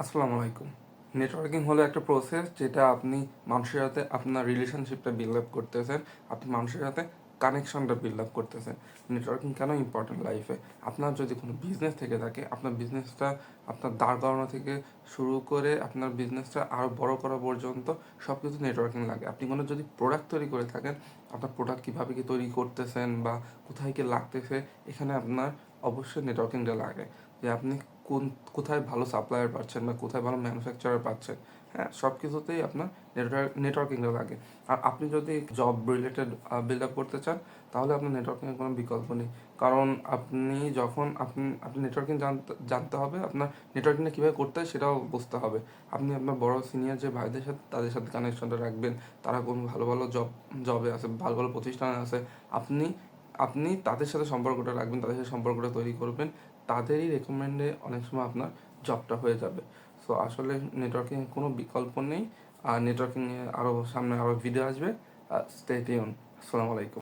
আসসালামু আলাইকুম। নেটওয়ার্কিং হলো একটা প্রসেস যেটা আপনি মানুষের সাথে আপনার রিলেশনশিপটা বিল্ড আপ করতেছেন, আপনি মানুষের সাথে কানেকশনটা বিল্ড আপ করতেছেন। নেটওয়ার্কিং কেন ইম্পর্টেন্ট লাইফে? আপনার যদি কোনো বিজনেস থেকে থাকে, আপনার বিজনেসটা আপনার দাঁড় করানো থেকে শুরু করে আপনার বিজনেসটা আরও বড় করা পর্যন্ত সব কিছু নেটওয়ার্কিং লাগে। আপনি কোনো যদি প্রোডাক্ট তৈরি করে থাকেন, আপনার প্রোডাক্ট কীভাবে কি তৈরি করতেছেন বা কোথায় কি লাগতেছে, এখানে আপনার অবশ্যই নেটওয়ার্কিংটা লাগে। যে আপনি কোন কোথায় ভালো সাপ্লায়ার পাচ্ছেন বা কোথায় ভালো ম্যানুফ্যাকচারার পাচ্ছেন, হ্যাঁ, সব কিছুতেই আপনার নেটওয়ার্কিংটা লাগে। আর আপনি যদি জব রিলেটেড বিল্ড আপ করতে চান, তাহলে আপনার নেটওয়ার্কিংয়ের কোনো বিকল্প নেই। কারণ আপনি যখন আপনি নেটওয়ার্কিং জানতে হবে, আপনার নেটওয়ার্কিংটা কীভাবে করতে হয় সেটাও বুঝতে হবে। আপনি আপনার বড় সিনিয়র যে ভাইদের সাথে, তাদের সাথে কানেকশনটা রাখবেন। তারা কোন ভালো ভালো জবে আছে, ভালো ভালো প্রতিষ্ঠানে আছে, আপনি আপনি তাদের সাথে সম্পর্কটা রাখবেন, তাদের সাথে সম্পর্কটা তৈরি করবেন। তাদেরই রেকমেন্ডে অনেক সময় আপনার জবটা হয়ে যাবে। সো আসলে নেটওয়ার্কিং কোনো বিকল্প নেই। আর নেটওয়ার্কিংয়ে আরও সামনে আরও ভিডিও আসবে। Stay tune. আসসালামু আলাইকুম।